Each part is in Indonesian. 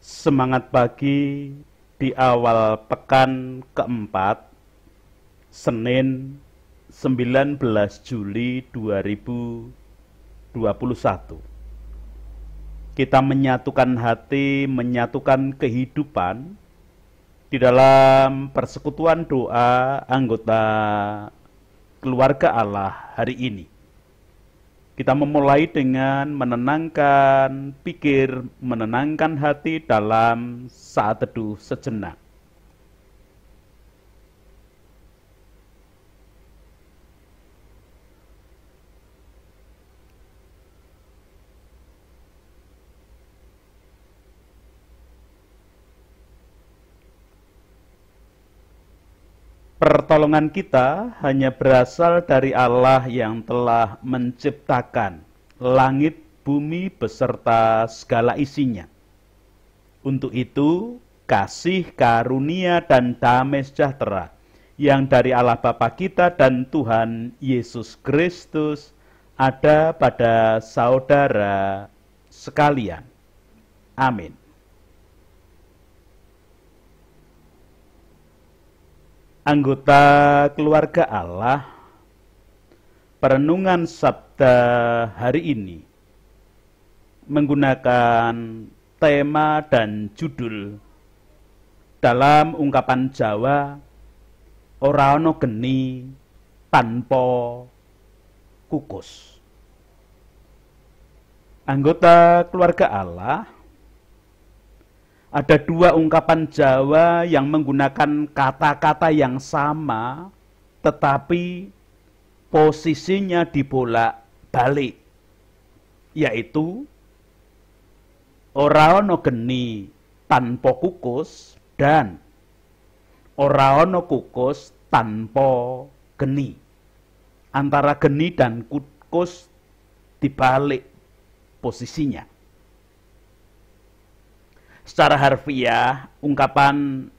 Semangat pagi di awal pekan keempat, Senin 19 Juli 2021. Kita menyatukan hati, menyatukan kehidupan di dalam persekutuan doa anggota keluarga Allah hari ini. Kita memulai dengan menenangkan pikir, menenangkan hati dalam saat teduh sejenak. Pertolongan kita hanya berasal dari Allah yang telah menciptakan langit, bumi, beserta segala isinya. Untuk itu, kasih, karunia, dan damai sejahtera yang dari Allah Bapa kita dan Tuhan Yesus Kristus ada pada saudara sekalian. Amin. Anggota keluarga Allah, perenungan Sabda hari ini menggunakan tema dan judul dalam ungkapan Jawa, ora ono geni tanpa kukus. Anggota keluarga Allah, ada dua ungkapan Jawa yang menggunakan kata-kata yang sama, tetapi posisinya dibolak-balik, yaitu ora ono geni tanpa kukus dan ora ono kukus tanpa geni. Antara geni dan kukus dibalik posisinya. Secara harfiah, ungkapan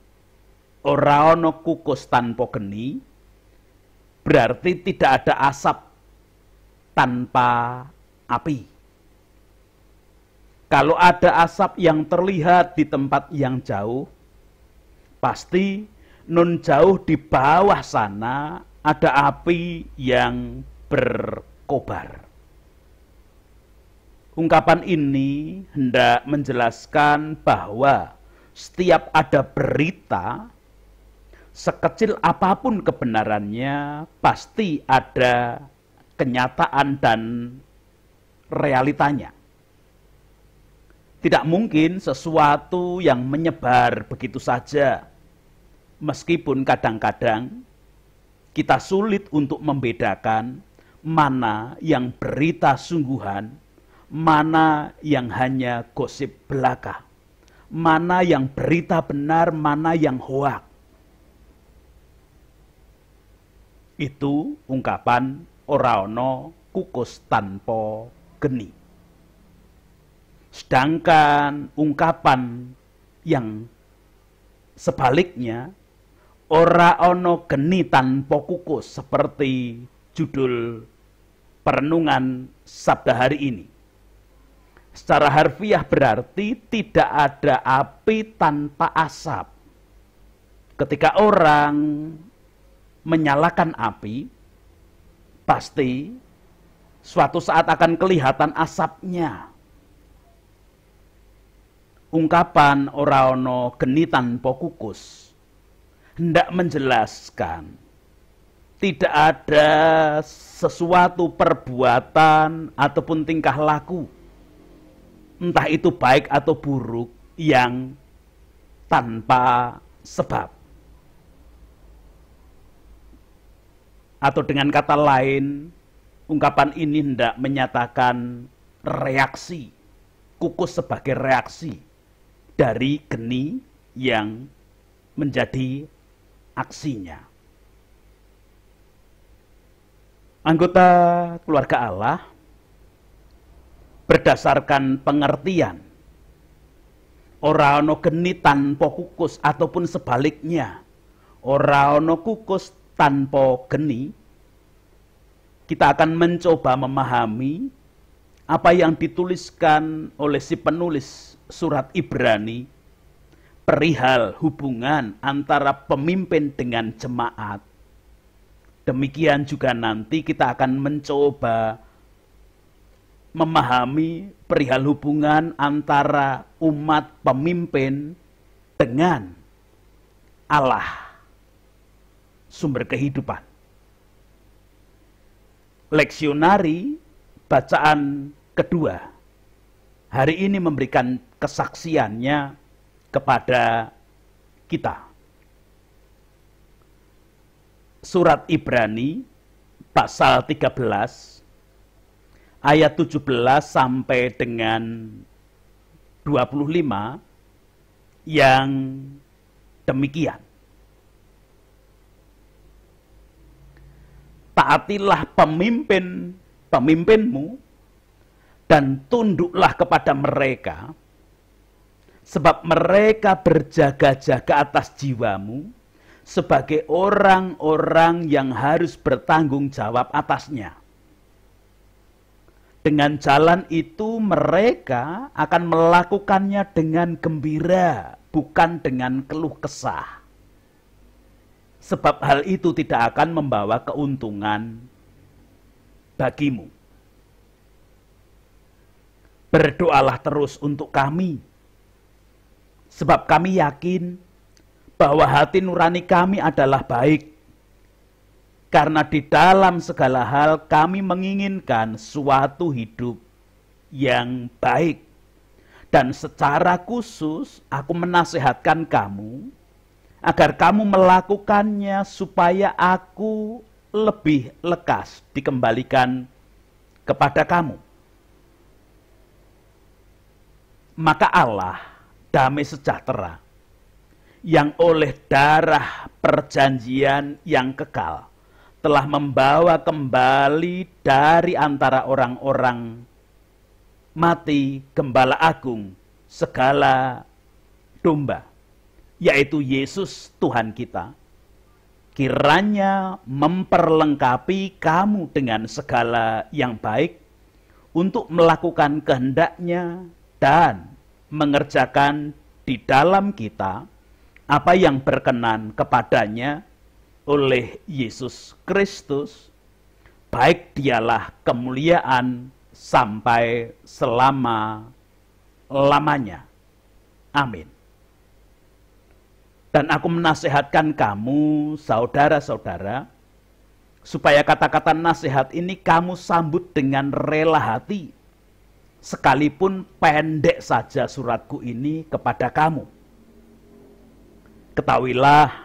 ora ono kukus tanpa geni berarti tidak ada asap tanpa api. Kalau ada asap yang terlihat di tempat yang jauh, pasti nun jauh di bawah sana ada api yang berkobar. Ungkapan ini hendak menjelaskan bahwa setiap ada berita, sekecil apapun kebenarannya, pasti ada kenyataan dan realitanya. Tidak mungkin sesuatu yang menyebar begitu saja, meskipun kadang-kadang kita sulit untuk membedakan mana yang berita sungguhan, mana yang hanya gosip belaka, mana yang berita benar, mana yang hoak. Itu ungkapan ora ono kukus tanpa geni. Sedangkan ungkapan yang sebaliknya, ora ono geni tanpa kukus, seperti judul perenungan Sabda hari ini. Secara harfiah berarti tidak ada api tanpa asap. Ketika orang menyalakan api, pasti suatu saat akan kelihatan asapnya. Ungkapan ora ono geni tanpa kukus hendak menjelaskan tidak ada sesuatu perbuatan ataupun tingkah laku, entah itu baik atau buruk, yang tanpa sebab. Atau dengan kata lain, ungkapan ini hendak menyatakan reaksi, kukus sebagai reaksi dari geni yang menjadi aksinya. Anggota keluarga Allah, berdasarkan pengertian ora ono geni tanpa kukus ataupun sebaliknya ora ono kukus tanpa geni, kita akan mencoba memahami apa yang dituliskan oleh si penulis surat Ibrani perihal hubungan antara pemimpin dengan jemaat, demikian juga nanti kita akan mencoba memahami perihal hubungan antara umat pemimpin dengan Allah, sumber kehidupan. Leksionari bacaan kedua hari ini memberikan kesaksiannya kepada kita. Surat Ibrani pasal 13 ayat 17 sampai dengan 25 yang demikian. Taatilah pemimpinmu dan tunduklah kepada mereka, sebab mereka berjaga-jaga atas jiwamu sebagai orang-orang yang harus bertanggung jawab atasnya. Dengan jalan itu mereka akan melakukannya dengan gembira, bukan dengan keluh kesah. Sebab hal itu tidak akan membawa keuntungan bagimu. Berdoalah terus untuk kami, sebab kami yakin bahwa hati nurani kami adalah baik, karena di dalam segala hal kami menginginkan suatu hidup yang baik. Dan secara khusus aku menasihatkan kamu, agar kamu melakukannya supaya aku lebih lekas dikembalikan kepada kamu. Maka Allah, damai sejahtera, yang oleh darah perjanjian yang kekal telah membawa kembali dari antara orang-orang mati Gembala Agung segala domba, yaitu Yesus Tuhan kita, kiranya memperlengkapi kamu dengan segala yang baik untuk melakukan kehendaknya dan mengerjakan di dalam kita apa yang berkenan kepadanya oleh Yesus Kristus, baik dialah kemuliaan sampai selama-lamanya. Amin. Dan aku menasihatkan kamu, saudara-saudara, supaya kata-kata nasihat ini kamu sambut dengan rela hati, sekalipun pendek saja suratku ini kepada kamu. Ketahuilah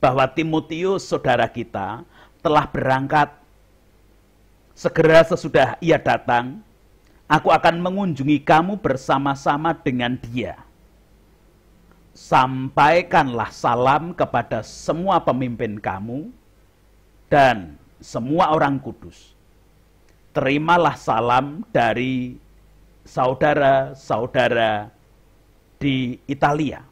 bahwa Timotius saudara kita telah berangkat. Segera sesudah ia datang, aku akan mengunjungi kamu bersama-sama dengan dia. Sampaikanlah salam kepada semua pemimpin kamu dan semua orang kudus. Terimalah salam dari saudara-saudara di Italia.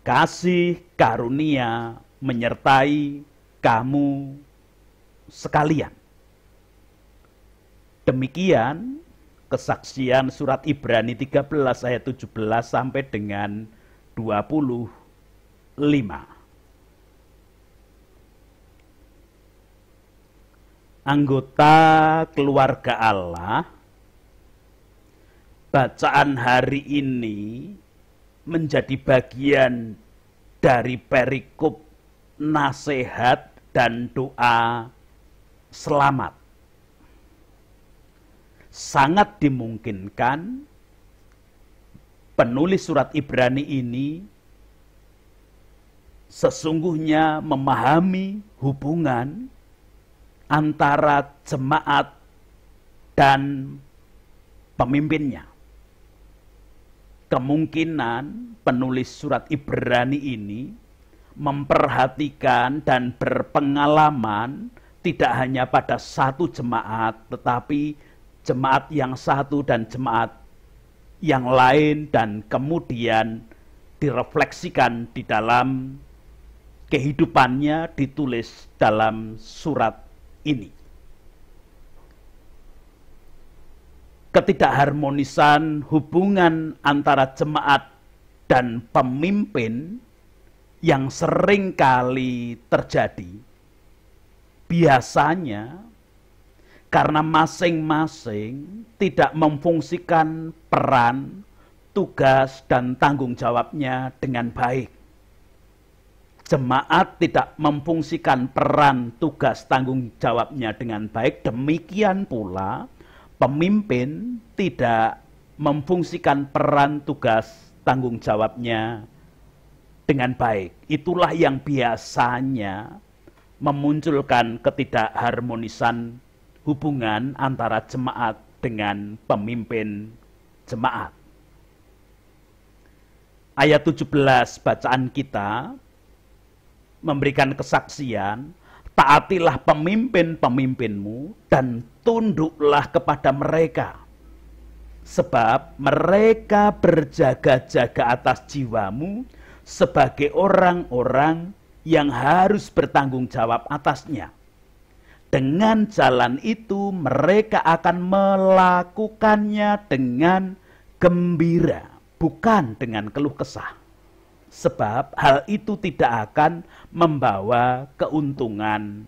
Kasih karunia menyertai kamu sekalian. Demikian kesaksian surat Ibrani 13 ayat 17 sampai dengan 25. Anggota keluarga Allah, bacaan hari ini menjadi bagian dari perikop nasihat dan doa selamat. Sangat dimungkinkan penulis surat Ibrani ini sesungguhnya memahami hubungan antara jemaat dan pemimpinnya. Kemungkinan penulis surat Ibrani ini memperhatikan dan berpengalaman tidak hanya pada satu jemaat, tetapi jemaat yang satu dan jemaat yang lain, dan kemudian direfleksikan di dalam kehidupannya, ditulis dalam surat ini. Ketidakharmonisan hubungan antara jemaat dan pemimpin yang sering kali terjadi, biasanya karena masing-masing tidak memfungsikan peran, tugas, dan tanggung jawabnya dengan baik. Jemaat tidak memfungsikan peran, tugas, tanggung jawabnya dengan baik. Demikian pula pemimpin tidak memfungsikan peran, tugas, tanggung jawabnya dengan baik. Itulah yang biasanya memunculkan ketidakharmonisan hubungan antara jemaat dengan pemimpin jemaat. Ayat 17 bacaan kita memberikan kesaksian, taatilah pemimpin-pemimpinmu dan tunduklah kepada mereka. Sebab mereka berjaga-jaga atas jiwamu sebagai orang-orang yang harus bertanggung jawab atasnya. Dengan jalan itu mereka akan melakukannya dengan gembira, bukan dengan keluh kesah. Sebab hal itu tidak akan membawa keuntungan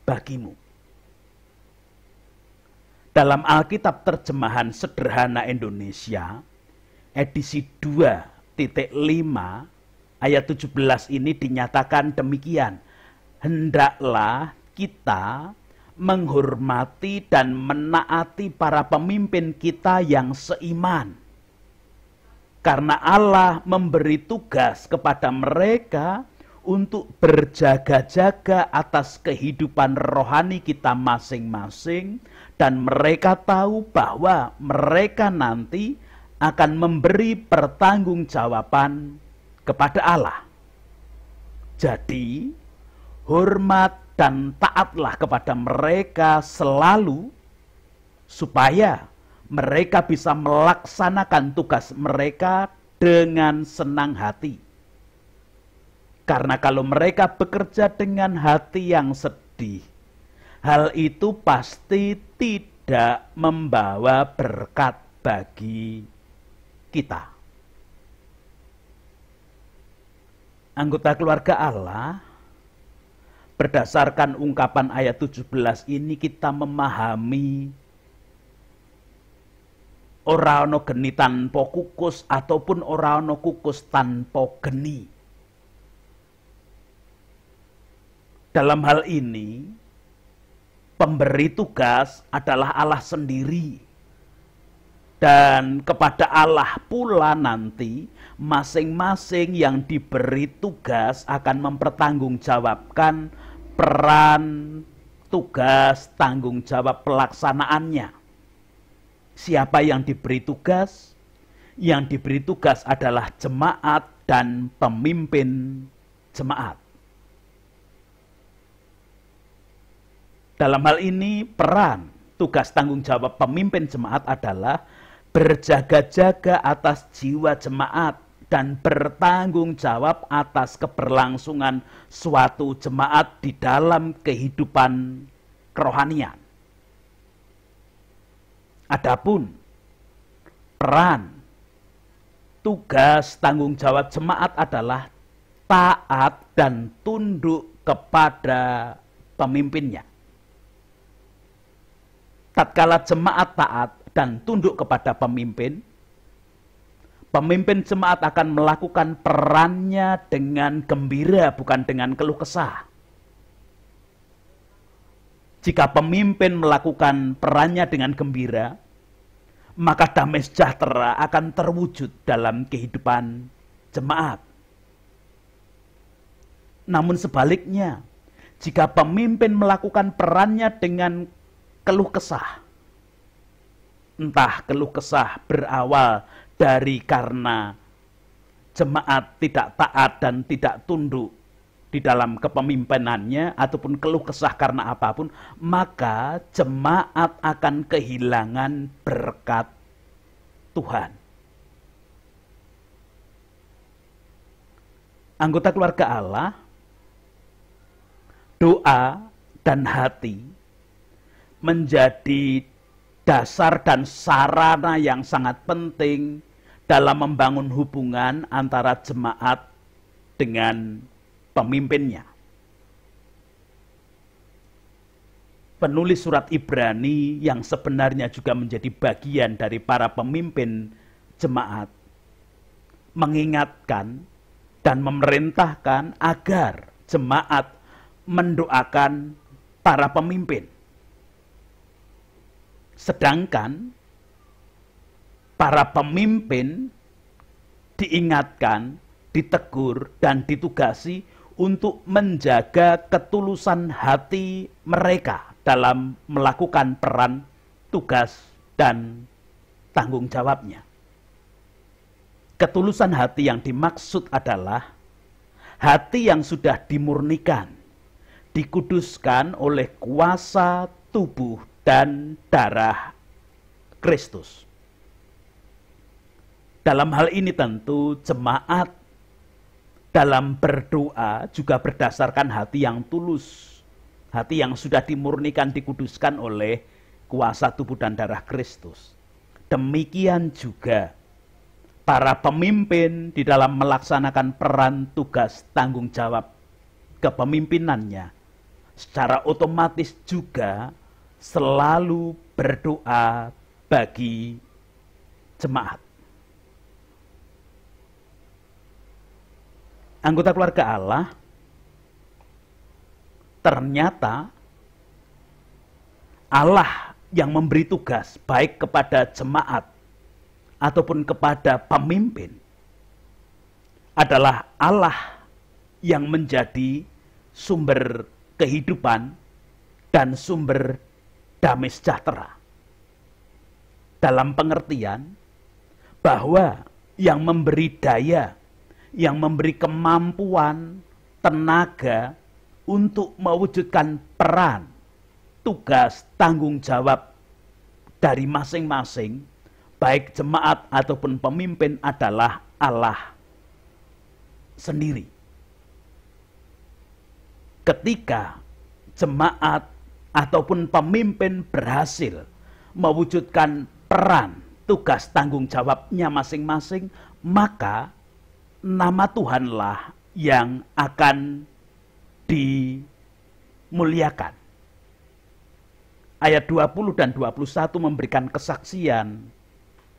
bagimu. Dalam Alkitab Terjemahan Sederhana Indonesia, edisi 2.5, ayat 17 ini dinyatakan demikian. Hendaklah kita menghormati dan menaati para pemimpin kita yang seiman. Karena Allah memberi tugas kepada mereka untuk berjaga-jaga atas kehidupan rohani kita masing-masing, dan mereka tahu bahwa mereka nanti akan memberi pertanggungjawaban kepada Allah. Jadi, hormat dan taatlah kepada mereka selalu, supaya mereka bisa melaksanakan tugas mereka dengan senang hati. Karena kalau mereka bekerja dengan hati yang sedih, hal itu pasti tidak membawa berkat bagi kita. Anggota keluarga Allah, berdasarkan ungkapan ayat 17 ini kita memahami ora ana geni tanpa kukus ataupun ora ana kukus tanpa geni. Dalam hal ini, pemberi tugas adalah Allah sendiri. Dan kepada Allah pula nanti, masing-masing yang diberi tugas akan mempertanggungjawabkan peran, tugas, tanggung jawab pelaksanaannya. Siapa yang diberi tugas? Yang diberi tugas adalah jemaat dan pemimpin jemaat. Dalam hal ini, peran, tugas, tanggung jawab pemimpin jemaat adalah berjaga-jaga atas jiwa jemaat dan bertanggung jawab atas keberlangsungan suatu jemaat di dalam kehidupan kerohanian. Adapun peran, tugas, tanggung jawab jemaat adalah taat dan tunduk kepada pemimpinnya. Tatkala jemaat taat dan tunduk kepada pemimpin, pemimpin jemaat akan melakukan perannya dengan gembira, bukan dengan keluh kesah. Jika pemimpin melakukan perannya dengan gembira, maka damai sejahtera akan terwujud dalam kehidupan jemaat. Namun sebaliknya, jika pemimpin melakukan perannya dengan keluh kesah, entah keluh kesah berawal dari karena jemaat tidak taat dan tidak tunduk di dalam kepemimpinannya, ataupun keluh kesah karena apapun, maka jemaat akan kehilangan berkat Tuhan. Anggota keluarga Allah, doa dan hati menjadi dasar dan sarana yang sangat penting dalam membangun hubungan antara jemaat dengan pemimpinnya. Penulis surat Ibrani yang sebenarnya juga menjadi bagian dari para pemimpin jemaat mengingatkan dan memerintahkan agar jemaat mendoakan para pemimpin. Sedangkan para pemimpin diingatkan, ditegur, dan ditugasi untuk menjaga ketulusan hati mereka dalam melakukan peran, tugas, dan tanggung jawabnya. Ketulusan hati yang dimaksud adalah hati yang sudah dimurnikan, dikuduskan oleh kuasa tubuh dan darah Kristus. Dalam hal ini tentu jemaat dalam berdoa juga berdasarkan hati yang tulus, hati yang sudah dimurnikan, dikuduskan oleh kuasa tubuh dan darah Kristus. Demikian juga para pemimpin di dalam melaksanakan peran, tugas, tanggung jawab kepemimpinannya secara otomatis juga selalu berdoa bagi jemaat. Anggota keluarga Allah ternyata Allah yang memberi tugas baik kepada jemaat ataupun kepada pemimpin adalah Allah yang menjadi sumber kehidupan dan sumber damai sejahtera. Dalam pengertian bahwa yang memberi daya, yang memberi kemampuan, tenaga untuk mewujudkan peran, tugas, tanggung jawab dari masing-masing, baik jemaat ataupun pemimpin adalah Allah sendiri. Ketika jemaat ataupun pemimpin berhasil mewujudkan peran, tugas, tanggung jawabnya masing-masing, maka nama Tuhanlah yang akan dimuliakan. Ayat 20 dan 21 memberikan kesaksian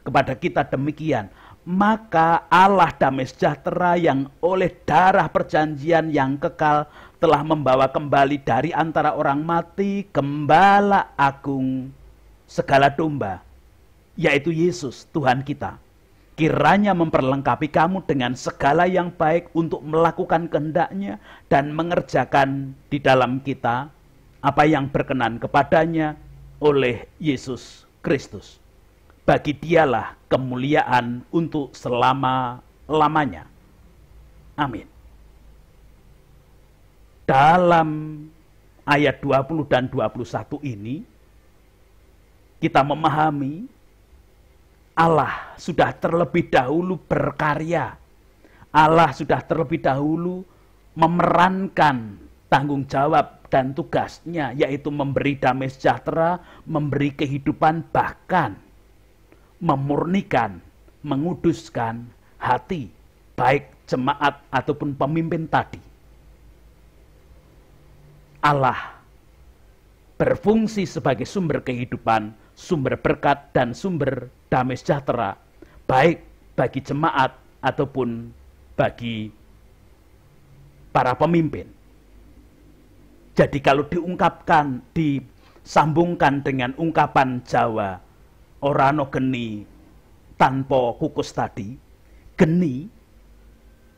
kepada kita demikian. Maka Allah damai sejahtera yang oleh darah perjanjian yang kekal telah membawa kembali dari antara orang mati Gembala Agung segala domba, yaitu Yesus Tuhan kita. Kiranya memperlengkapi kamu dengan segala yang baik untuk melakukan kehendak-Nya dan mengerjakan di dalam kita apa yang berkenan kepadanya oleh Yesus Kristus. Bagi Dialah kemuliaan untuk selama-lamanya. Amin. Dalam ayat 20 dan 21 ini kita memahami Allah sudah terlebih dahulu berkarya. Allah sudah terlebih dahulu memerankan tanggung jawab dan tugasnya, yaitu memberi damai sejahtera, memberi kehidupan, bahkan memurnikan, menguduskan hati, baik jemaat ataupun pemimpin tadi. Allah berfungsi sebagai sumber kehidupan, sumber berkat, dan sumber damai sejahtera, baik bagi jemaat ataupun bagi para pemimpin. Jadi kalau diungkapkan, disambungkan dengan ungkapan Jawa, orano geni tanpa kukus tadi, geni,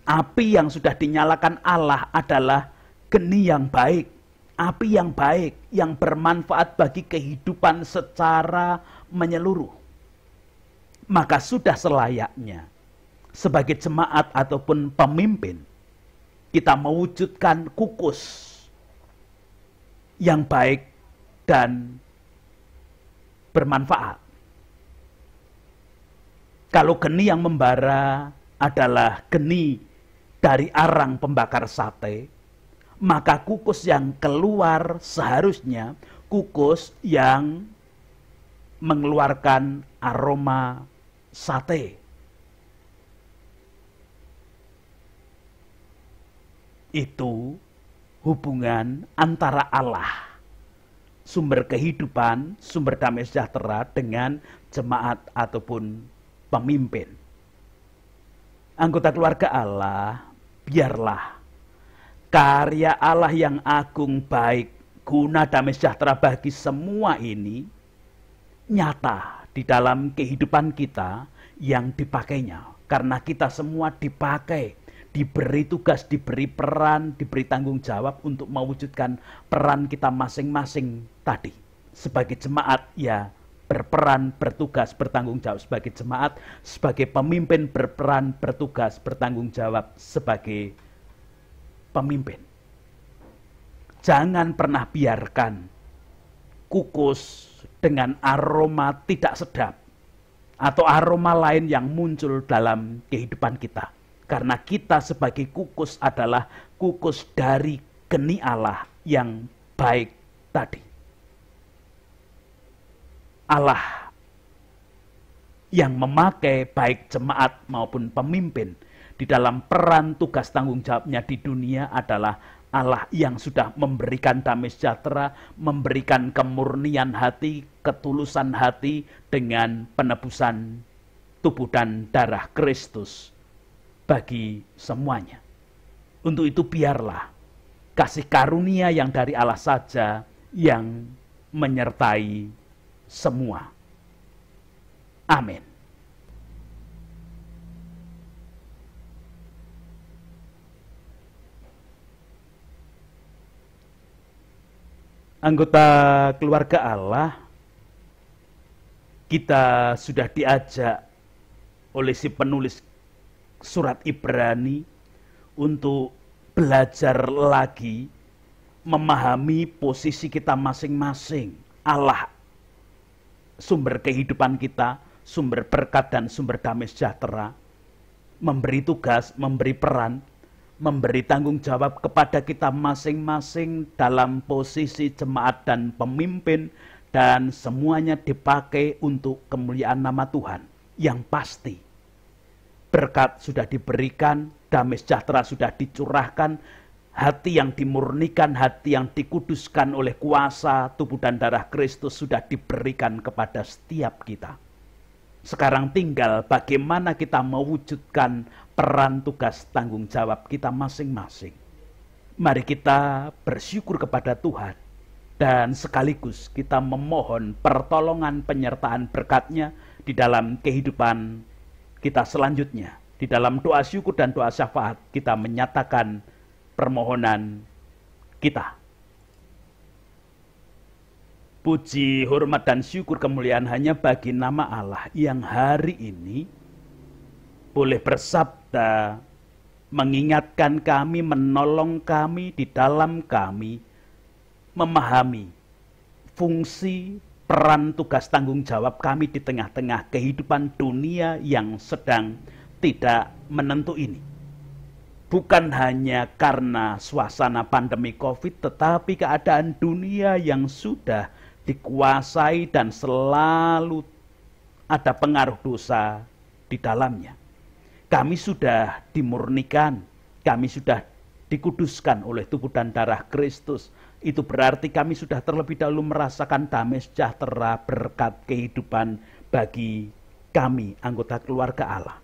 api yang sudah dinyalakan Allah adalah geni yang baik, api yang baik, yang bermanfaat bagi kehidupan secara menyeluruh. Maka sudah selayaknya sebagai jemaat ataupun pemimpin kita mewujudkan kukus yang baik dan bermanfaat. Kalau geni yang membara adalah geni dari arang pembakar sate, maka kukus yang keluar seharusnya kukus yang mengeluarkan aroma sate. itu hubungan antara Allah, sumber kehidupan, sumber damai sejahtera, dengan jemaat ataupun pemimpin. Anggota keluarga Allah, biarlah karya Allah yang agung, baik, guna damai sejahtera bagi semua ini nyata di dalam kehidupan kita yang dipakainya. Karena kita semua dipakai, diberi tugas, diberi peran, diberi tanggung jawab untuk mewujudkan peran kita masing-masing tadi. Sebagai jemaat, ya berperan, bertugas, bertanggung jawab sebagai jemaat. Sebagai pemimpin, berperan, bertugas, bertanggung jawab sebagai pemimpin. Jangan pernah biarkan kukus dengan aroma tidak sedap atau aroma lain yang muncul dalam kehidupan kita. Karena kita sebagai kukus adalah kukus dari geni Allah yang baik tadi. Allah yang memakai baik jemaat maupun pemimpin di dalam peran tugas tanggung jawabnya di dunia adalah Allah yang sudah memberikan damai sejahtera, memberikan kemurnian hati, ketulusan hati dengan penebusan tubuh dan darah Kristus bagi semuanya. Untuk itu biarlah kasih karunia yang dari Allah saja yang menyertai semua. Amin. Anggota keluarga Allah, kita sudah diajak oleh si penulis surat Ibrani untuk belajar lagi memahami posisi kita masing-masing. Allah, sumber kehidupan kita, sumber berkat dan sumber damai sejahtera, memberi tugas, memberi peran, memberi tanggung jawab kepada kita masing-masing dalam posisi jemaat dan pemimpin, dan semuanya dipakai untuk kemuliaan nama Tuhan. Yang pasti berkat sudah diberikan, damai sejahtera sudah dicurahkan, hati yang dimurnikan, hati yang dikuduskan oleh kuasa tubuh dan darah Kristus sudah diberikan kepada setiap kita. Sekarang tinggal bagaimana kita mewujudkan peran tugas tanggung jawab kita masing-masing. Mari kita bersyukur kepada Tuhan dan sekaligus kita memohon pertolongan penyertaan berkat-Nya di dalam kehidupan kita selanjutnya. Di dalam doa syukur dan doa syafaat kita menyatakan permohonan kita. Puji, hormat, dan syukur kemuliaan hanya bagi nama Allah yang hari ini boleh bersabda, mengingatkan kami, menolong kami, di dalam kami memahami fungsi, peran, tugas, tanggung jawab kami di tengah-tengah kehidupan dunia yang sedang tidak menentu ini. Bukan hanya karena suasana pandemi COVID, tetapi keadaan dunia yang sudah dikuasai dan selalu ada pengaruh dosa di dalamnya. Kami sudah dimurnikan, kami sudah dikuduskan oleh tubuh dan darah Kristus. Itu berarti kami sudah terlebih dahulu merasakan damai sejahtera berkat kehidupan bagi kami, anggota keluarga Allah.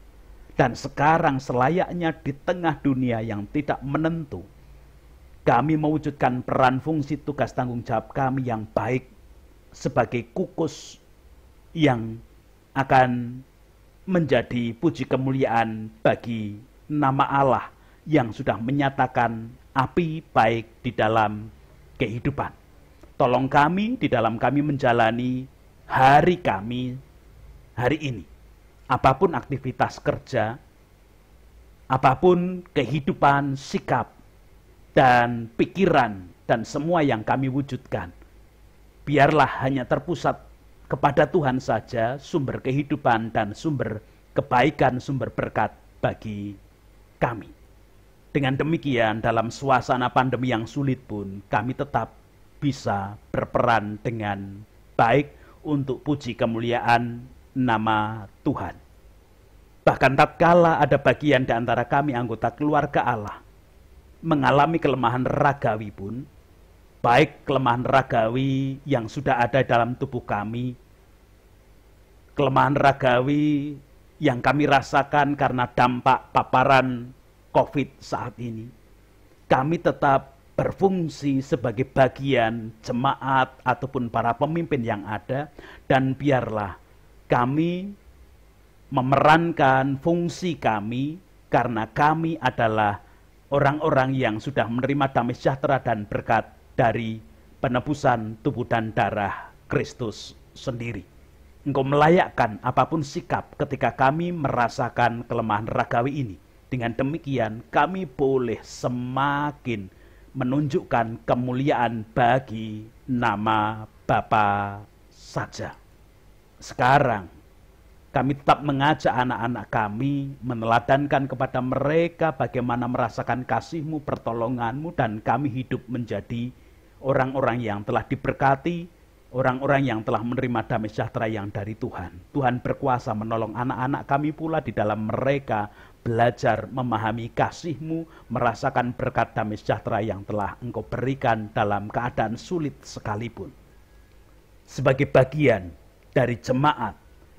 Dan sekarang selayaknya di tengah dunia yang tidak menentu, kami mewujudkan peran, fungsi, tugas, tanggung jawab kami yang baik sebagai kukus yang akan menjadi puji kemuliaan bagi nama Allah yang sudah menyatakan api baik di dalam kehidupan. Tolong kami di dalam kami menjalani hari kami hari ini. Apapun aktivitas kerja, apapun kehidupan, sikap, dan pikiran, dan semua yang kami wujudkan, biarlah hanya terpusat kepada Tuhan saja, sumber kehidupan dan sumber kebaikan, sumber berkat bagi kami. Dengan demikian, dalam suasana pandemi yang sulit pun, kami tetap bisa berperan dengan baik untuk puji kemuliaan nama Tuhan. Bahkan tatkala ada bagian di antara kami anggota keluarga Allah mengalami kelemahan ragawi pun, baik kelemahan ragawi yang sudah ada dalam tubuh kami, kelemahan ragawi yang kami rasakan karena dampak paparan COVID saat ini, kami tetap berfungsi sebagai bagian jemaat ataupun para pemimpin yang ada, dan biarlah kami memerankan fungsi kami karena kami adalah orang-orang yang sudah menerima damai sejahtera dan berkat dari penebusan tubuh dan darah Kristus sendiri. Engkau melayakkan apapun sikap ketika kami merasakan kelemahan ragawi ini. Dengan demikian kami boleh semakin menunjukkan kemuliaan bagi nama Bapa saja. Sekarang kami tetap mengajak anak-anak kami, meneladankan kepada mereka bagaimana merasakan kasih-Mu, pertolongan-Mu, dan kami hidup menjadi orang-orang yang telah diberkati, orang-orang yang telah menerima damai sejahtera yang dari Tuhan. Tuhan berkuasa menolong anak-anak kami pula di dalam mereka belajar memahami kasih-Mu, merasakan berkat damai sejahtera yang telah Engkau berikan dalam keadaan sulit sekalipun. Sebagai bagian dari jemaat,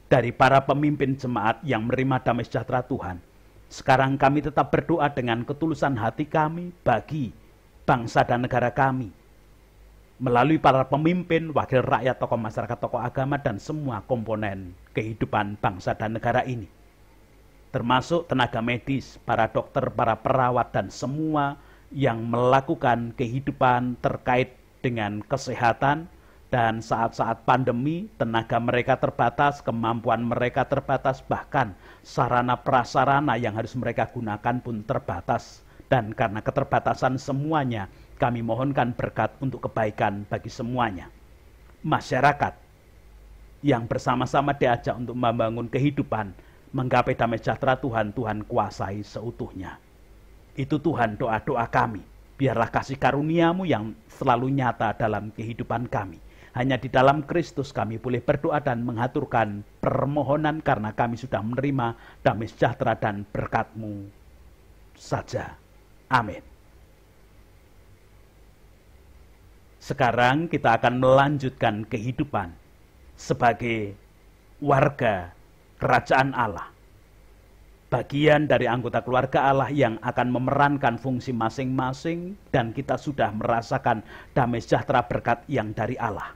dari para pemimpin jemaat yang menerima damai sejahtera Tuhan, sekarang kami tetap berdoa dengan ketulusan hati kami bagi bangsa dan negara kami, melalui para pemimpin, wakil rakyat, tokoh masyarakat, tokoh agama, dan semua komponen kehidupan bangsa dan negara ini. Termasuk tenaga medis, para dokter, para perawat, dan semua yang melakukan kehidupan terkait dengan kesehatan. Dan saat-saat pandemi, tenaga mereka terbatas, kemampuan mereka terbatas, bahkan sarana prasarana yang harus mereka gunakan pun terbatas. Dan karena keterbatasan semuanya, kami mohonkan berkat untuk kebaikan bagi semuanya. Masyarakat yang bersama-sama diajak untuk membangun kehidupan, menggapai damai sejahtera Tuhan, Tuhan kuasai seutuhnya. Itu Tuhan doa-doa kami. Biarlah kasih karunia-Mu yang selalu nyata dalam kehidupan kami. Hanya di dalam Kristus kami boleh berdoa dan mengaturkan permohonan karena kami sudah menerima damai sejahtera dan berkat-Mu saja. Amin. Sekarang kita akan melanjutkan kehidupan sebagai warga kerajaan Allah, bagian dari anggota keluarga Allah yang akan memerankan fungsi masing-masing, dan kita sudah merasakan damai sejahtera berkat yang dari Allah.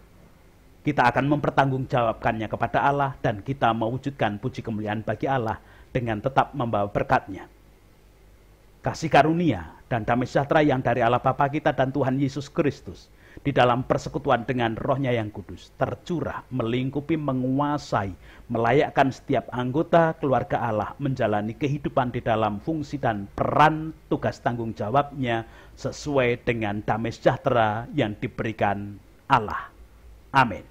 Kita akan mempertanggungjawabkannya kepada Allah, dan kita mewujudkan puji kemuliaan bagi Allah dengan tetap membawa berkat-Nya. Kasih karunia dan damai sejahtera yang dari Allah Bapa kita dan Tuhan Yesus Kristus di dalam persekutuan dengan Roh-Nya yang kudus tercurah, melingkupi, menguasai, melayakkan setiap anggota keluarga Allah menjalani kehidupan di dalam fungsi dan peran tugas tanggung jawabnya sesuai dengan damai sejahtera yang diberikan Allah. Amin.